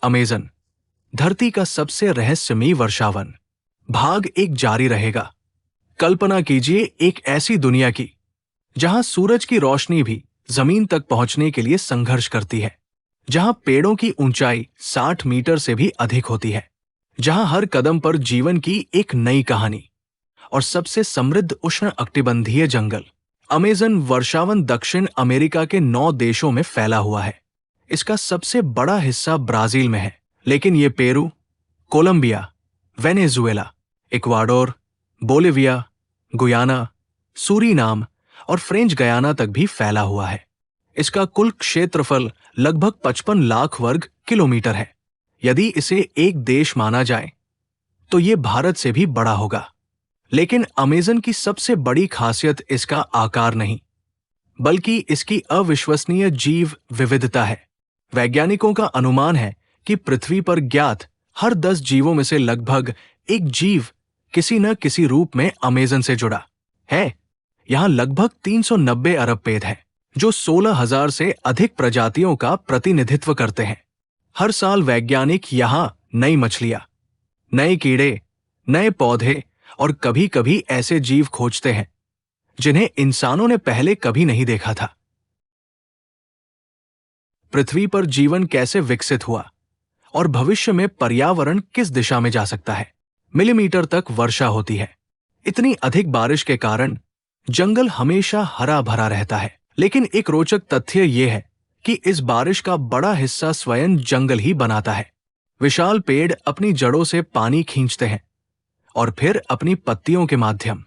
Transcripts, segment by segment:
Amazon, धरती का सबसे रहस्यमयी वर्षावन। भाग एक जारी रहेगा। कल्पना कीजिए एक ऐसी दुनिया की जहां सूरज की रोशनी भी जमीन तक पहुंचने के लिए संघर्ष करती है, जहां पेड़ों की ऊंचाई 60 मीटर से भी अधिक होती है, जहां हर कदम पर जीवन की एक नई कहानी और सबसे समृद्ध उष्ण कटिबंधीय जंगल। अमेज़न वर्षावन दक्षिण अमेरिका के 9 देशों में फैला हुआ है। इसका सबसे बड़ा हिस्सा ब्राजील में है, लेकिन ये Peru, Colombia, Venezuela, Ecuador, Bolivia, Guyana, Suriname और फ्रेंच गयाना तक भी फैला हुआ है। इसका कुल क्षेत्रफल लगभग 55 लाख वर्ग किलोमीटर है। यदि इसे एक देश माना जाए तो ये भारत से भी बड़ा होगा। लेकिन अमेज़न की सबसे बड़ी खासियत इसका आकार नहीं, बल्कि इसकी अविश्वसनीय जीव विविधता है। वैज्ञानिकों का अनुमान है कि पृथ्वी पर ज्ञात हर 10 जीवों में से लगभग एक जीव किसी न किसी रूप में अमेज़न से जुड़ा है। यहाँ लगभग 390 अरब पेड़ हैं, जो 16,000 से अधिक प्रजातियों का प्रतिनिधित्व करते हैं। हर साल वैज्ञानिक यहाँ नई मछलियां, नए कीड़े, नए पौधे और कभी-कभी ऐसे जीव खोजते हैं जिन्हें इंसानों ने पहले कभी नहीं देखा था। पृथ्वी पर जीवन कैसे विकसित हुआ और भविष्य में पर्यावरण किस दिशा में जा सकता है। मिलीमीटर तक वर्षा होती है। इतनी अधिक बारिश के कारण जंगल हमेशा हरा भरा रहता है। लेकिन एक रोचक तथ्य यह है कि इस बारिश का बड़ा हिस्सा स्वयं जंगल ही बनाता है। विशाल पेड़ अपनी जड़ों से पानी खींचते हैं और फिर अपनी पत्तियों के माध्यम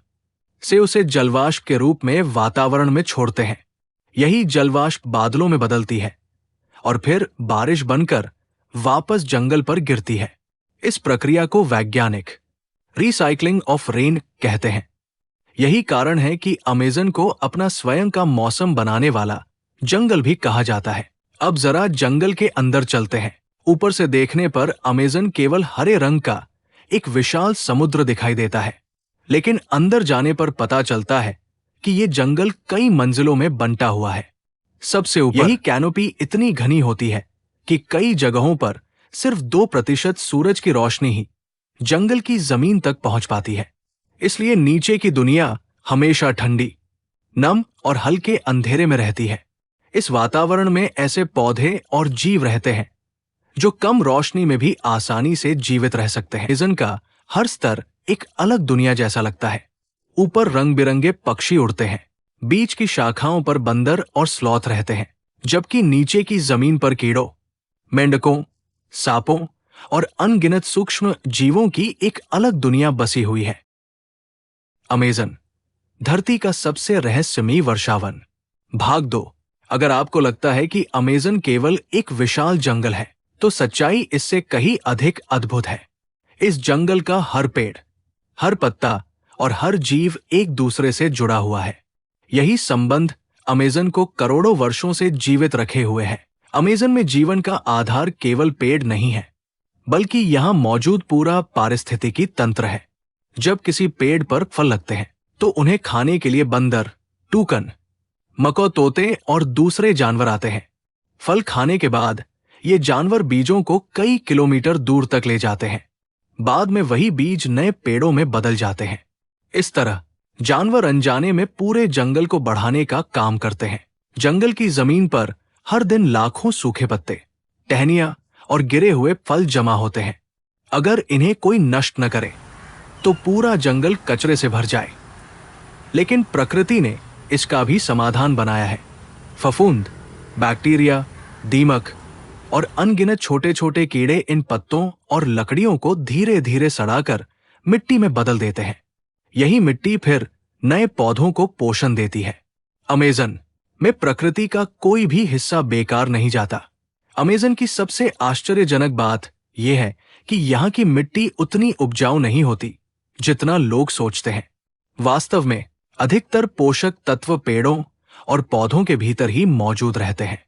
से उसे जलवाष्प के रूप में वातावरण में छोड़ते हैं। यही जलवाष्प बादलों में बदलती है और फिर बारिश बनकर वापस जंगल पर गिरती है। इस प्रक्रिया को वैज्ञानिक रिसाइकलिंग ऑफ रेन कहते हैं। यही कारण है कि अमेज़न को अपना स्वयं का मौसम बनाने वाला जंगल भी कहा जाता है। अब जरा जंगल के अंदर चलते हैं। ऊपर से देखने पर अमेज़न केवल हरे रंग का एक विशाल समुद्र दिखाई देता है, लेकिन अंदर जाने पर पता चलता है कि ये जंगल कई मंजिलों में बंटा हुआ है। सबसे ऊपर यही कैनोपी इतनी घनी होती है कि कई जगहों पर सिर्फ 2% सूरज की रोशनी ही जंगल की जमीन तक पहुंच पाती है। इसलिए नीचे की दुनिया हमेशा ठंडी, नम और हल्के अंधेरे में रहती है। इस वातावरण में ऐसे पौधे और जीव रहते हैं जो कम रोशनी में भी आसानी से जीवित रह सकते हैं। अमेज़न का हर स्तर एक अलग दुनिया जैसा लगता है। ऊपर रंग बिरंगे पक्षी उड़ते हैं, बीच की शाखाओं पर बंदर और स्लॉथ रहते हैं, जबकि नीचे की जमीन पर कीड़ों, मेंढकों, सांपों और अनगिनत सूक्ष्म जीवों की एक अलग दुनिया बसी हुई है। अमेज़न, धरती का सबसे रहस्यमयी वर्षावन। भाग 2। अगर आपको लगता है कि अमेज़न केवल एक विशाल जंगल है, तो सच्चाई इससे कहीं अधिक अद्भुत है। इस जंगल का हर पेड़, हर पत्ता और हर जीव एक दूसरे से जुड़ा हुआ है। यही संबंध अमेज़न को करोड़ों वर्षों से जीवित रखे हुए है। अमेज़न में जीवन का आधार केवल पेड़ नहीं है, बल्कि यहाँ मौजूद पूरा पारिस्थितिकी तंत्र है। जब किसी पेड़ पर फल लगते हैं तो उन्हें खाने के लिए बंदर, टूकन, मकौ तोते और दूसरे जानवर आते हैं। फल खाने के बाद ये जानवर बीजों को कई किलोमीटर दूर तक ले जाते हैं। बाद में वही बीज नए पेड़ों में बदल जाते हैं। इस तरह जानवर अनजाने में पूरे जंगल को बढ़ाने का काम करते हैं। जंगल की जमीन पर हर दिन लाखों सूखे पत्ते, टहनियां और गिरे हुए फल जमा होते हैं। अगर इन्हें कोई नष्ट न करे तो पूरा जंगल कचरे से भर जाए। लेकिन प्रकृति ने इसका भी समाधान बनाया है। फफूंद, बैक्टीरिया, दीमक और अनगिनत छोटे छोटे कीड़े इन पत्तों और लकड़ियों को धीरे धीरे सड़ाकर मिट्टी में बदल देते हैं। यही मिट्टी फिर नए पौधों को पोषण देती है। अमेज़न में प्रकृति का कोई भी हिस्सा बेकार नहीं जाता। अमेज़न की सबसे आश्चर्यजनक बात यह है कि यहाँ की मिट्टी उतनी उपजाऊ नहीं होती जितना लोग सोचते हैं। वास्तव में अधिकतर पोषक तत्व पेड़ों और पौधों के भीतर ही मौजूद रहते हैं।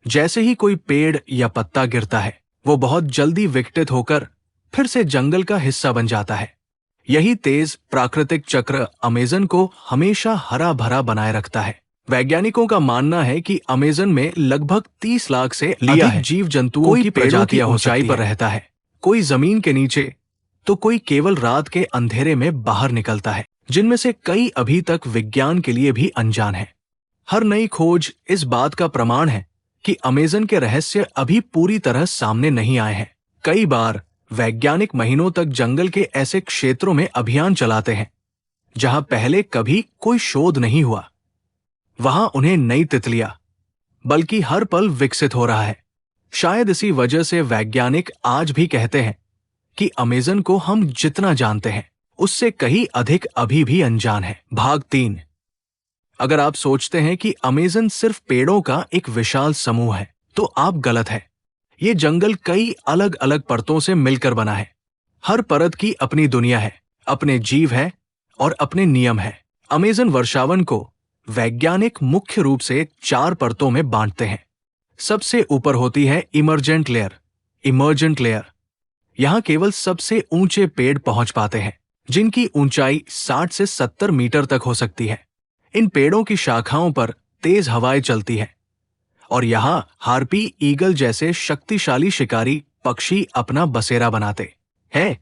जैसे ही कोई पेड़ या पत्ता गिरता है, वो बहुत जल्दी विघटित होकर फिर से जंगल का हिस्सा बन जाता है। यही तेज प्राकृतिक चक्र अमेज़न को हमेशा हरा भरा बनाए रखता है। वैज्ञानिकों का मानना है कि अमेज़न में लगभग 30 लाख से अधिक जीव जंतुओं की प्रजातियां ऊंचाई पर रहता है। कोई जमीन के नीचे तो कोई केवल रात के अंधेरे में बाहर निकलता है, जिनमें से कई अभी तक विज्ञान के लिए भी अनजान है। हर नई खोज इस बात का प्रमाण है कि अमेज़न के रहस्य अभी पूरी तरह सामने नहीं आए हैं। कई बार वैज्ञानिक महीनों तक जंगल के ऐसे क्षेत्रों में अभियान चलाते हैं जहां पहले कभी कोई शोध नहीं हुआ। वहां उन्हें नई तितलियां बल्कि हर पल विकसित हो रहा है। शायद इसी वजह से वैज्ञानिक आज भी कहते हैं कि अमेज़न को हम जितना जानते हैं उससे कहीं अधिक अभी भी अनजान है। भाग 3। अगर आप सोचते हैं कि अमेज़न सिर्फ पेड़ों का एक विशाल समूह है तो आप गलत है। ये जंगल कई अलग अलग परतों से मिलकर बना है। हर परत की अपनी दुनिया है, अपने जीव है और अपने नियम है। अमेज़न वर्षावन को वैज्ञानिक मुख्य रूप से 4 परतों में बांटते हैं। सबसे ऊपर होती है इमर्जेंट लेयर। यहां केवल सबसे ऊंचे पेड़ पहुंच पाते हैं, जिनकी ऊंचाई 60 से 70 मीटर तक हो सकती है। इन पेड़ों की शाखाओं पर तेज हवाएं चलती है और यहां हार्पी, ईगल जैसे शक्तिशाली शिकारी पक्षी अपना बसेरा बनाते हैं।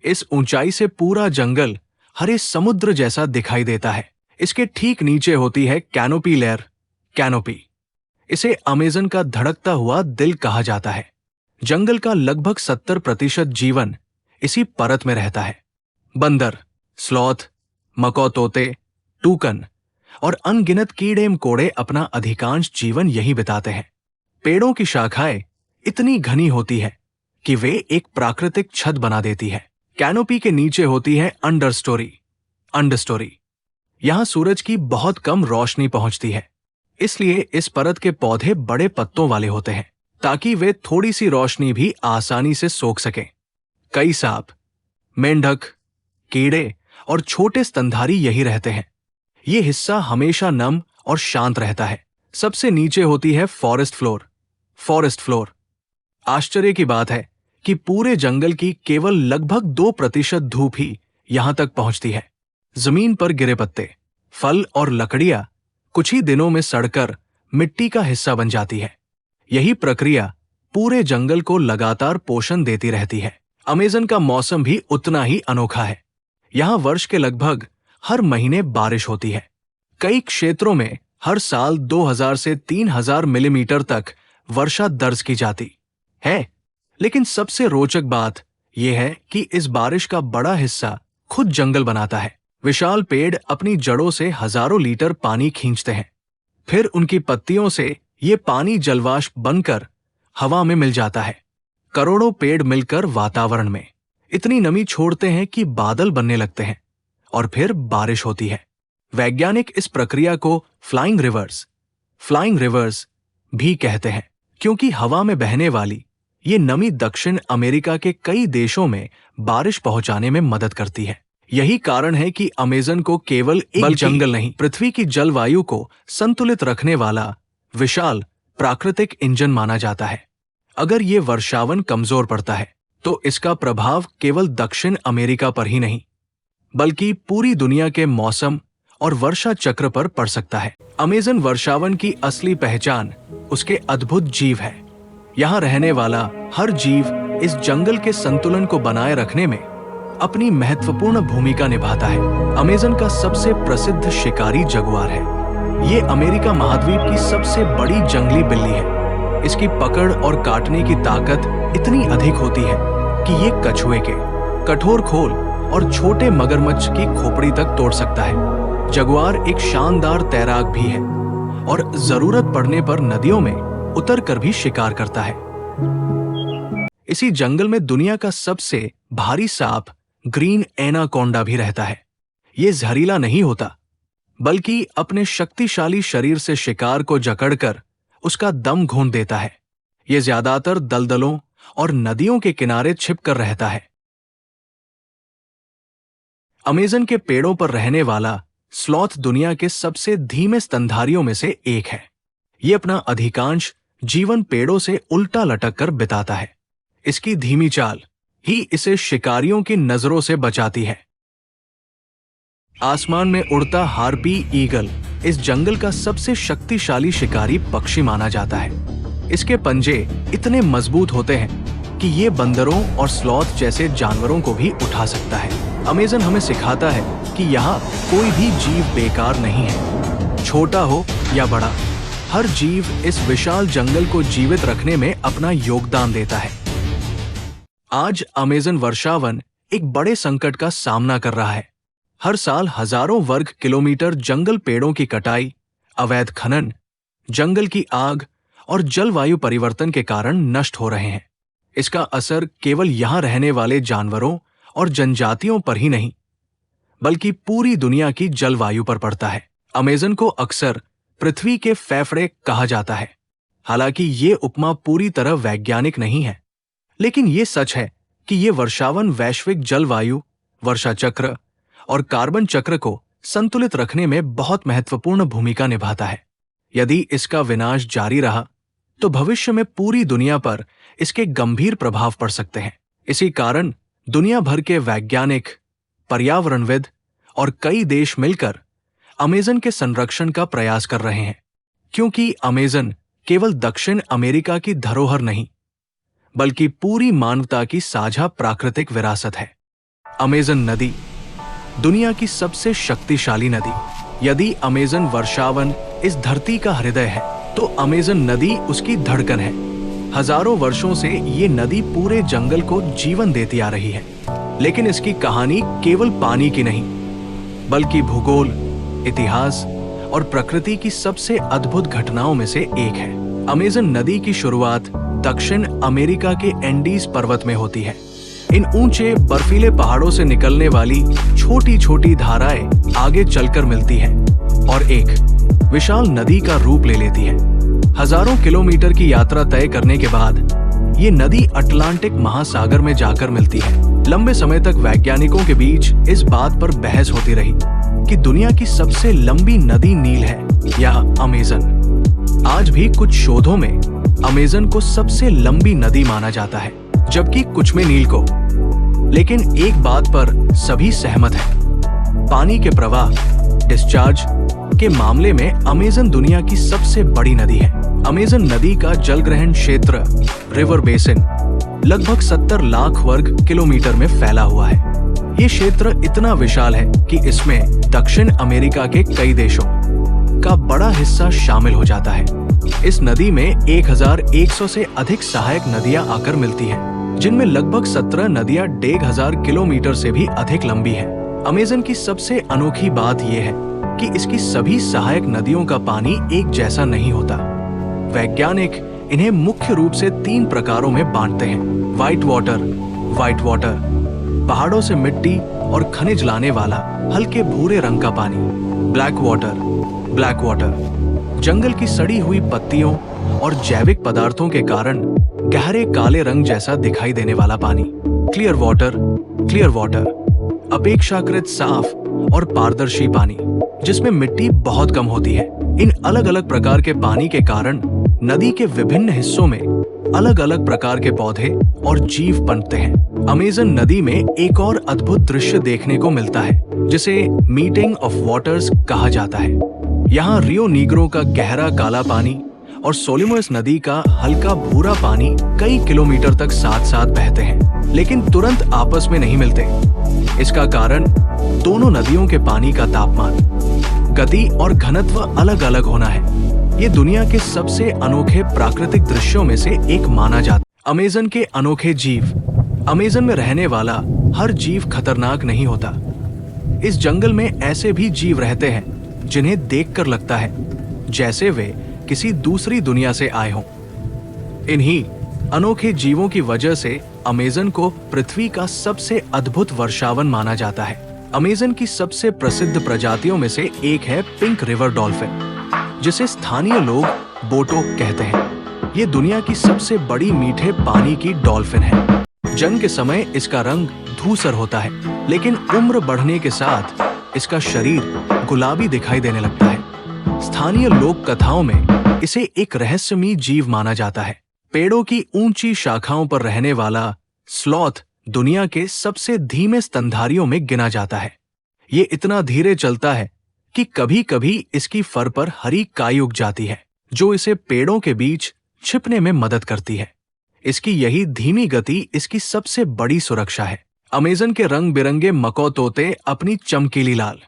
इस ऊंचाई से पूरा जंगल हरे समुद्र जैसा दिखाई देता है। इसके ठीक नीचे होती है कैनोपी लेयर। इसे अमेज़न का धड़कता हुआ दिल कहा जाता है। जंगल का लगभग 70% जीवन इसी परत में रहता है। बंदर, स्लॉथ, मकौ तोते, टूकन और अनगिनत कीड़े मकोड़े अपना अधिकांश जीवन यही बिताते हैं। पेड़ों की शाखाएं इतनी घनी होती है कि वे एक प्राकृतिक छत बना देती है। कैनोपी के नीचे होती है अंडरस्टोरी। यहां सूरज की बहुत कम रोशनी पहुंचती है, इसलिए इस परत के पौधे बड़े पत्तों वाले होते हैं ताकि वे थोड़ी सी रोशनी भी आसानी से सोख सकें। कई सांप, मेंढक, कीड़े और छोटे स्तनधारी यही रहते हैं। ये हिस्सा हमेशा नम और शांत रहता है। सबसे नीचे होती है फॉरेस्ट फ्लोर। आश्चर्य की बात है कि पूरे जंगल की केवल लगभग 2% धूप ही यहां तक पहुंचती है। जमीन पर गिरे पत्ते, फल और लकड़ियां कुछ ही दिनों में सड़कर मिट्टी का हिस्सा बन जाती है। यही प्रक्रिया पूरे जंगल को लगातार पोषण देती रहती है। अमेज़न का मौसम भी उतना ही अनोखा है। यहां वर्ष के लगभग हर महीने बारिश होती है। कई क्षेत्रों में हर साल 2000 से 3000 मिलीमीटर तक वर्षा दर्ज की जाती है। लेकिन सबसे रोचक बात यह है कि इस बारिश का बड़ा हिस्सा खुद जंगल बनाता है। विशाल पेड़ अपनी जड़ों से हजारों लीटर पानी खींचते हैं, फिर उनकी पत्तियों से ये पानी जलवाष्प बनकर हवा में मिल जाता है। करोड़ों पेड़ मिलकर वातावरण में इतनी नमी छोड़ते हैं कि बादल बनने लगते हैं और फिर बारिश होती है। वैज्ञानिक इस प्रक्रिया को फ्लाइंग रिवर्स भी कहते हैं, क्योंकि हवा में बहने वाली ये नमी दक्षिण अमेरिका के कई देशों में बारिश पहुंचाने में मदद करती है। यही कारण है कि अमेज़न को केवल एक जंगल नहीं, पृथ्वी की जलवायु को संतुलित रखने वाला विशाल प्राकृतिक इंजन माना जाता है। अगर ये वर्षावन कमजोर पड़ता है तो इसका प्रभाव केवल दक्षिण अमेरिका पर ही नहीं बल्कि पूरी दुनिया के मौसम और वर्षा चक्र पर पड़ सकता है। अमेज़न वर्षावन की असली पहचान उसके अद्भुत जीव है। यहाँ रहने वाला हर जीव इस जंगल के संतुलन को बनाए रखने में अपनी महत्वपूर्ण भूमिका निभाता है। अमेज़न का सबसे प्रसिद्ध शिकारी जगुआर है। ये अमेरिका महाद्वीप की सबसे बड़ी जंगली बिल्ली है। इसकी पकड़ और काटने की ताकत इतनी अधिक होती है कि ये कछुए के कठोर खोल और छोटे मगरमच्छ की खोपड़ी तक तोड़ सकता है। जगुआर एक शानदार तैराक भी है और जरूरत पड़ने पर नदियों में उतरकर भी शिकार करता है। इसी जंगल में दुनिया का सबसे भारी सांप ग्रीन एनाकोंडा भी रहता है। ये जहरीला नहीं होता बल्कि अपने शक्तिशाली शरीर से शिकार को जकड़कर उसका दम घोंट देता है। ये ज्यादातर दलदलों और नदियों के किनारे छिपकर रहता है। अमेज़न के पेड़ों पर रहने वाला स्लॉथ दुनिया के सबसे धीमे स्तनधारियों में से एक है। ये अपना अधिकांश जीवन पेड़ों से उल्टा लटक कर बिताता है। इसकी धीमी चाल ही इसे शिकारियों की नजरों से बचाती है। आसमान में उड़ता हार्पी ईगल इस जंगल का सबसे शक्तिशाली शिकारी पक्षी माना जाता है। इसके पंजे इतने मजबूत होते हैं कि ये बंदरों और स्लॉथ जैसे जानवरों को भी उठा सकता है। अमेज़न हमें सिखाता है कि यहाँ कोई भी जीव बेकार नहीं है, छोटा हो या बड़ा। हर जीव इस विशाल जंगल को जीवित रखने में अपना योगदान देता है। आज अमेज़न वर्षावन एक बड़े संकट का सामना कर रहा है। हर साल हजारों वर्ग किलोमीटर जंगल पेड़ों की कटाई, अवैध खनन, जंगल की आग और जलवायु परिवर्तन के कारण नष्ट हो रहे हैं। इसका असर केवल यहाँ रहने वाले जानवरों और जनजातियों पर ही नहीं, बल्कि पूरी दुनिया की जलवायु पर पड़ता है। अमेज़न को अक्सर पृथ्वी के फेफड़े कहा जाता है। हालांकि ये उपमा पूरी तरह वैज्ञानिक नहीं है, लेकिन ये सच है कि ये वर्षावन वैश्विक जलवायु, वर्षा चक्र और कार्बन चक्र को संतुलित रखने में बहुत महत्वपूर्ण भूमिका निभाता है। यदि इसका विनाश जारी रहा तो भविष्य में पूरी दुनिया पर इसके गंभीर प्रभाव पड़ सकते हैं। इसी कारण दुनिया भर के वैज्ञानिक, पर्यावरणविद और कई देश मिलकर अमेज़न के संरक्षण का प्रयास कर रहे हैं, क्योंकि अमेज़न केवल दक्षिण अमेरिका की धरोहर नहीं, बल्कि पूरी मानवता की साझा प्राकृतिक विरासत है। अमेज़न नदी दुनिया की सबसे शक्तिशाली नदी। यदि अमेज़न वर्षावन इस धरती का हृदय है, तो अमेज़न नदी उसकी धड़कन है। हजारों वर्षों से ये नदी पूरे जंगल को जीवन देती आ रही है। लेकिन इसकी कहानी केवल पानी की नहीं, बल्कि भूगोल, इतिहास और प्रकृति की सबसे अद्भुत घटनाओं में से एक है। अमेज़न नदी की शुरुआत दक्षिण अमेरिका के एंडीज पर्वत में होती है। इन ऊंचे बर्फीले पहाड़ों से निकलने वाली छोटी छोटी धाराएं आगे चलकर मिलती हैं और एक विशाल नदी का रूप ले लेती है। हजारों किलोमीटर की यात्रा तय करने के बाद ये नदी अटलांटिक महासागर में जाकर मिलती है। लंबे समय तक वैज्ञानिकों के बीच इस बात पर बहस होती रही कि दुनिया की सबसे लंबी नदी नील है या अमेज़न। आज भी कुछ शोधों में अमेज़न को सबसे लंबी नदी माना जाता है, जबकि कुछ में नील को। लेकिन एक बात पर सभी सहमत हैं, पानी के प्रवाह, डिस्चार्ज के मामले में अमेज़न दुनिया की सबसे बड़ी नदी है। अमेज़न नदी का जलग्रहण क्षेत्र, रिवर बेसिन, लगभग 70 लाख वर्ग किलोमीटर में फैला हुआ है। ये क्षेत्र इतना विशाल है कि इसमें दक्षिण अमेरिका के कई देशों का बड़ा हिस्सा शामिल हो जाता है। इस नदी में 1100 से अधिक सहायक नदियां आकर मिलती हैं, जिनमें लगभग 17 नदियां 1500 किलोमीटर से भी अधिक लंबी हैं। अमेज़न की सबसे अनोखी बात यह है कि इसकी सभी सहायक नदियों का पानी एक जैसा नहीं होता। वैज्ञानिक इन्हें मुख्य रूप से 3 प्रकारों में बांटते हैं: व्हाइट वाटर, पहाड़ों से मिट्टी और खनिज लाने वाला हल्के भूरे रंग का पानी; ब्लैक वाटर, जंगल की सड़ी हुई पत्तियों और जैविक पदार्थों के कारण गहरे काले रंग जैसा दिखाई देने वाला पानी; क्लियर वाटर, अपेक्षाकृत साफ और पारदर्शी पानी, जिसमें मिट्टी बहुत कम होती है। इन अलग अलग प्रकार के पानी के कारण नदी के विभिन्न हिस्सों में अलग अलग प्रकार के पौधे और जीव पनपते हैं। अमेज़न नदी में एक और अद्भुत दृश्य देखने को मिलता है, जिसे मीटिंग ऑफ वाटर्स कहा जाता है। यहाँ रियो नीग्रो का गहरा काला पानी और सोलिमोस नदी का हल्का भूरा पानी कई किलोमीटर तक साथ साथ बहते हैं, लेकिन तुरंत आपस में नहीं मिलते। इसका कारण दोनों नदियों के पानी का तापमान, गति और घनत्व अलग अलग होना है। ये दुनिया के सबसे अनोखे प्राकृतिक दृश्यों में से एक माना जाता है। अमेज़न के अनोखे जीव। अमेज़न में रहने वाला हर जीव खतरनाक नहीं होता। इस जंगल में ऐसे भी जीव रहते हैं जिन्हें देखकर लगता है जैसे वे किसी दूसरी दुनिया से आए हों। इन्हीं अनोखे जीवों की वजह से अमेज़न को पृथ्वी का सबसे अद्भुत वर्षावन माना जाता है। अमेज़न की सबसे प्रसिद्ध प्रजातियों में से एक है पिंक रिवर डॉल्फिन, जिसे स्थानीय लोग बोटो कहते हैं। ये दुनिया की सबसे बड़ी मीठे पानी की डॉल्फिन है। जन्म के समय इसका रंग धूसर होता है, लेकिन उम्र बढ़ने के साथ इसका शरीर गुलाबी दिखाई देने लगता है। स्थानीय लोक कथाओं में इसे एक रहस्यमयी जीव माना जाता है। पेड़ों की ऊंची शाखाओं पर रहने वाला स्लॉथ दुनिया के सबसे धीमे स्तनधारियों में गिना जाता है। ये इतना धीरे चलता है कि कभी कभी इसकी फर पर हरी काई उग जाती है जो इसे पेड़ों के बीच छिपने में मदद करती है। इसकी यही धीमी गति इसकी सबसे बड़ी सुरक्षा है। अमेज़न के रंग बिरंगे मकौ तोते अपनी चमकीली लाल,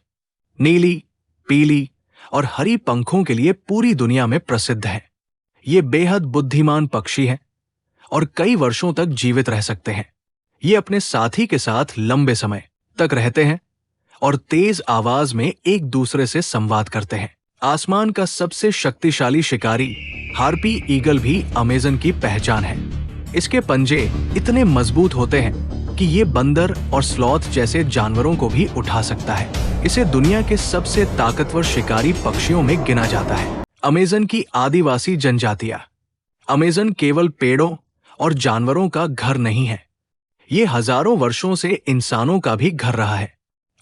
नीली, पीली और हरी पंखों के लिए पूरी दुनिया में प्रसिद्ध है। ये बेहद बुद्धिमान पक्षी हैं और कई वर्षों तक जीवित रह सकते हैं। ये अपने साथी के साथ लंबे समय तक रहते हैं और तेज आवाज में एक दूसरे से संवाद करते हैं। आसमान का सबसे शक्तिशाली शिकारी हार्पी ईगल भी अमेज़न की पहचान है। इसके पंजे इतने मजबूत होते हैं कि ये बंदर और स्लॉथ जैसे जानवरों को भी उठा सकता है। इसे दुनिया के सबसे ताकतवर शिकारी पक्षियों में गिना जाता है। अमेज़न की आदिवासी जनजातियां। अमेज़न केवल पेड़ों और जानवरों का घर नहीं है, ये हजारों वर्षों से इंसानों का भी घर रहा है।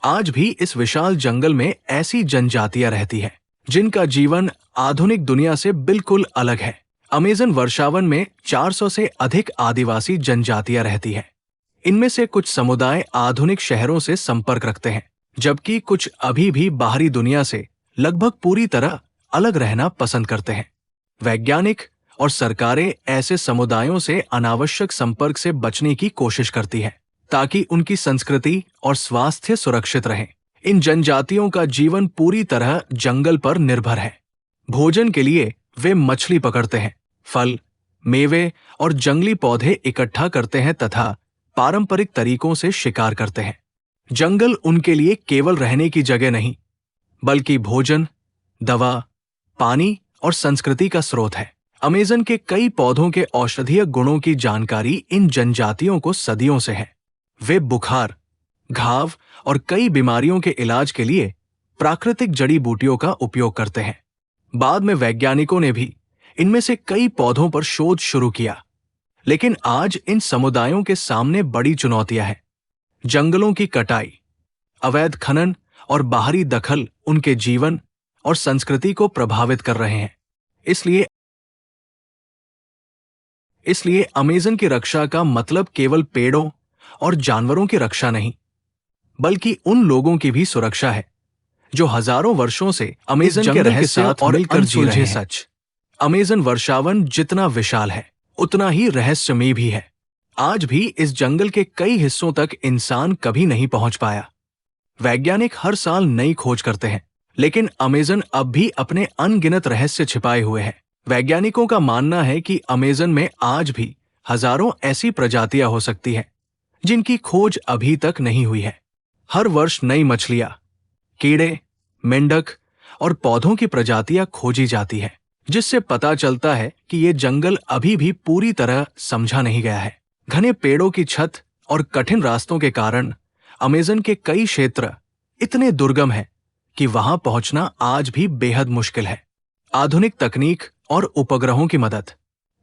आज भी इस विशाल जंगल में ऐसी जनजातियां रहती हैं जिनका जीवन आधुनिक दुनिया से बिल्कुल अलग है। अमेज़न वर्षावन में 400 से अधिक आदिवासी जनजातियां रहती हैं। इनमें से कुछ समुदाय आधुनिक शहरों से संपर्क रखते हैं, जबकि कुछ अभी भी बाहरी दुनिया से लगभग पूरी तरह अलग रहना पसंद करते हैं। वैज्ञानिक और सरकारें ऐसे समुदायों से अनावश्यक संपर्क से बचने की कोशिश करती हैं ताकि उनकी संस्कृति और स्वास्थ्य सुरक्षित रहें। इन जनजातियों का जीवन पूरी तरह जंगल पर निर्भर है। भोजन के लिए वे मछली पकड़ते हैं, फल, मेवे और जंगली पौधे इकट्ठा करते हैं तथा पारंपरिक तरीकों से शिकार करते हैं। जंगल उनके लिए केवल रहने की जगह नहीं, बल्कि भोजन, दवा, पानी और संस्कृति का स्रोत है। अमेज़न के कई पौधों के औषधीय गुणों की जानकारी इन जनजातियों को सदियों से है। वे बुखार, घाव और कई बीमारियों के इलाज के लिए प्राकृतिक जड़ी बूटियों का उपयोग करते हैं। बाद में वैज्ञानिकों ने भी इनमें से कई पौधों पर शोध शुरू किया, लेकिन आज इन समुदायों के सामने बड़ी चुनौतियां हैं। जंगलों की कटाई, अवैध खनन और बाहरी दखल उनके जीवन और संस्कृति को प्रभावित कर रहे हैं। इसलिए अमेज़न की रक्षा का मतलब केवल पेड़ों और जानवरों की रक्षा नहीं, बल्कि उन लोगों की भी सुरक्षा है जो हजारों वर्षों से अमेज़न के रहस्य और मिलकर जी रहे हैं। सच, अमेज़न वर्षावन जितना विशाल है, उतना ही रहस्यमय भी है। आज भी इस जंगल के कई हिस्सों तक इंसान कभी नहीं पहुंच पाया। वैज्ञानिक हर साल नई खोज करते हैं, लेकिन अमेज़न अब भी अपने अनगिनत रहस्य छिपाए हुए है। वैज्ञानिकों का मानना है कि अमेज़न में आज भी हजारों ऐसी प्रजातियां हो सकती हैं जिनकी खोज अभी तक नहीं हुई है। हर वर्ष नई मछलियां, कीड़े, मेंढक और पौधों की प्रजातियां खोजी जाती हैं, जिससे पता चलता है कि ये जंगल अभी भी पूरी तरह समझा नहीं गया है। घने पेड़ों की छत और कठिन रास्तों के कारण अमेज़न के कई क्षेत्र इतने दुर्गम हैं कि वहां पहुंचना आज भी बेहद मुश्किल है। आधुनिक तकनीक और उपग्रहों की मदद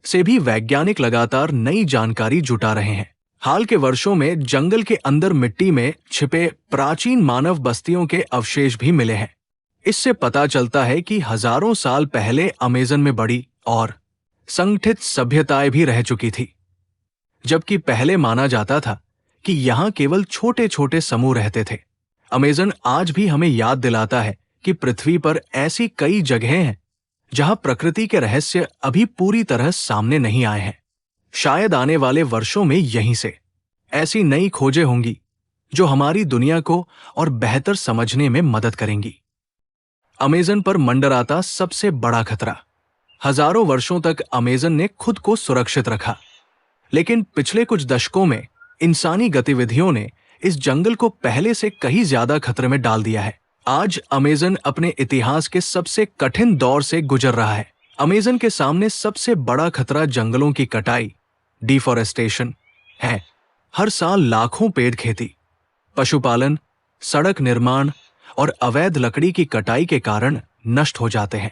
से भी वैज्ञानिक लगातार नई जानकारी जुटा रहे हैं। हाल के वर्षों में जंगल के अंदर मिट्टी में छिपे प्राचीन मानव बस्तियों के अवशेष भी मिले हैं। इससे पता चलता है कि हजारों साल पहले अमेज़न में बड़ी और संगठित सभ्यताएं भी रह चुकी थी, जबकि पहले माना जाता था कि यहाँ केवल छोटे छोटे समूह रहते थे। अमेज़न आज भी हमें याद दिलाता है कि पृथ्वी पर ऐसी कई जगहें हैं जहां प्रकृति के रहस्य अभी पूरी तरह सामने नहीं आए हैं। शायद आने वाले वर्षों में यहीं से ऐसी नई खोजें होंगी जो हमारी दुनिया को और बेहतर समझने में मदद करेंगी। अमेज़न पर मंडराता सबसे बड़ा खतरा। हजारों वर्षों तक अमेज़न ने खुद को सुरक्षित रखा, लेकिन पिछले कुछ दशकों में इंसानी गतिविधियों ने इस जंगल को पहले से कहीं ज्यादा खतरे में डाल दिया है। आज अमेज़न अपने इतिहास के सबसे कठिन दौर से गुजर रहा है। अमेज़न के सामने सबसे बड़ा खतरा जंगलों की कटाई, डिफॉरेस्टेशन है। हर साल लाखों पेड़ खेती, पशुपालन, सड़क निर्माण और अवैध लकड़ी की कटाई के कारण नष्ट हो जाते हैं।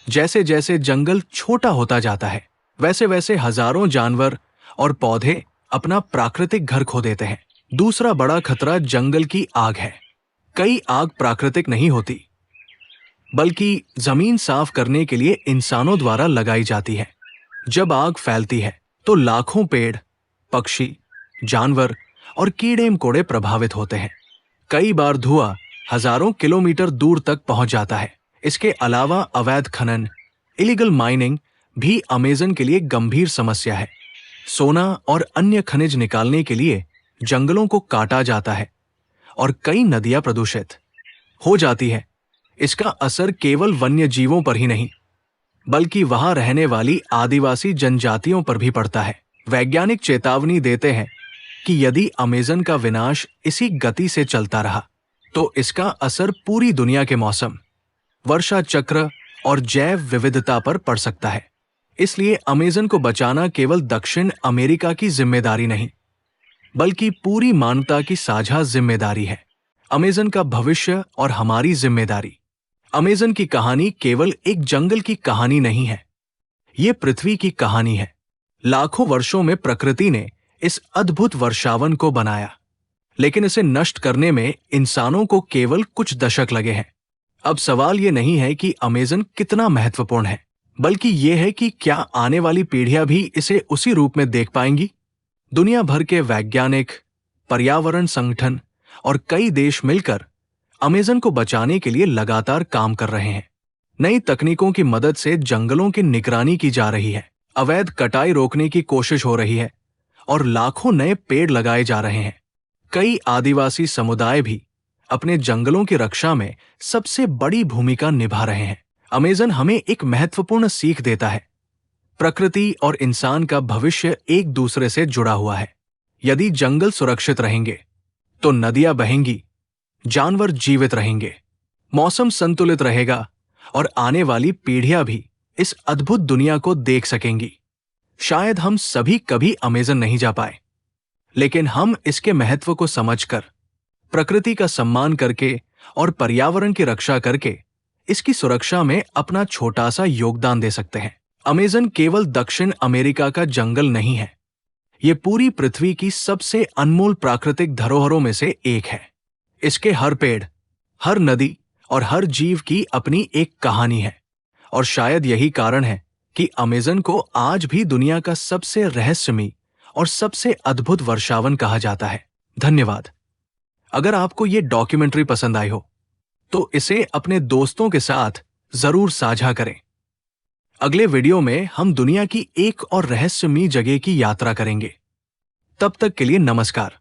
जैसे जैसे जंगल छोटा होता जाता है, वैसे वैसे हजारों जानवर और पौधे अपना प्राकृतिक घर खो देते हैं। दूसरा बड़ा खतरा जंगल की आग है। कई आग प्राकृतिक नहीं होती, बल्कि जमीन साफ करने के लिए इंसानों द्वारा लगाई जाती है। जब आग फैलती है तो लाखों पेड़, पक्षी, जानवर और कीड़े मकोड़े प्रभावित होते हैं। कई बार धुआं हजारों किलोमीटर दूर तक पहुंच जाता है। इसके अलावा अवैध खनन, इलीगल माइनिंग भी अमेज़न के लिए गंभीर समस्या है। सोना और अन्य खनिज निकालने के लिए जंगलों को काटा जाता है और कई नदियां प्रदूषित हो जाती है। इसका असर केवल वन्य जीवों पर ही नहीं, बल्कि वहां रहने वाली आदिवासी जनजातियों पर भी पड़ता है। वैज्ञानिक चेतावनी देते हैं कि यदि अमेज़न का विनाश इसी गति से चलता रहा तो इसका असर पूरी दुनिया के मौसम, वर्षा चक्र और जैव विविधता पर पड़ सकता है। इसलिए अमेज़न को बचाना केवल दक्षिण अमेरिका की जिम्मेदारी नहीं, बल्कि पूरी मानवता की साझा जिम्मेदारी है। अमेज़न का भविष्य और हमारी जिम्मेदारी। अमेज़न की कहानी केवल एक जंगल की कहानी नहीं है, ये पृथ्वी की कहानी है। लाखों वर्षों में प्रकृति ने इस अद्भुत वर्षावन को बनाया, लेकिन इसे नष्ट करने में इंसानों को केवल कुछ दशक लगे हैं। अब सवाल ये नहीं है कि अमेज़न कितना महत्वपूर्ण है, बल्कि ये है कि क्या आने वाली पीढ़ियां भी इसे उसी रूप में देख पाएंगी। दुनिया भर के वैज्ञानिक, पर्यावरण संगठन और कई देश मिलकर अमेज़न को बचाने के लिए लगातार काम कर रहे हैं। नई तकनीकों की मदद से जंगलों की निगरानी की जा रही है, अवैध कटाई रोकने की कोशिश हो रही है और लाखों नए पेड़ लगाए जा रहे हैं। कई आदिवासी समुदाय भी अपने जंगलों की रक्षा में सबसे बड़ी भूमिका निभा रहे हैं। अमेज़न हमें एक महत्वपूर्ण सीख देता है, प्रकृति और इंसान का भविष्य एक दूसरे से जुड़ा हुआ है। यदि जंगल सुरक्षित रहेंगे तो नदियां बहेंगी, जानवर जीवित रहेंगे, मौसम संतुलित रहेगा और आने वाली पीढ़ियां भी इस अद्भुत दुनिया को देख सकेंगी। शायद हम सभी कभी अमेज़न नहीं जा पाए, लेकिन हम इसके महत्व को समझकर, प्रकृति का सम्मान करके और पर्यावरण की रक्षा करके इसकी सुरक्षा में अपना छोटा सा योगदान दे सकते हैं। अमेज़न केवल दक्षिण अमेरिका का जंगल नहीं है, ये पूरी पृथ्वी की सबसे अनमोल प्राकृतिक धरोहरों में से एक है। इसके हर पेड़, हर नदी और हर जीव की अपनी एक कहानी है और शायद यही कारण है कि अमेज़न को आज भी दुनिया का सबसे रहस्यमयी और सबसे अद्भुत वर्षावन कहा जाता है। धन्यवाद। अगर आपको ये डॉक्यूमेंट्री पसंद आई हो तो इसे अपने दोस्तों के साथ जरूर साझा करें। अगले वीडियो में हम दुनिया की एक और रहस्यमयी जगह की यात्रा करेंगे। तब तक के लिए नमस्कार।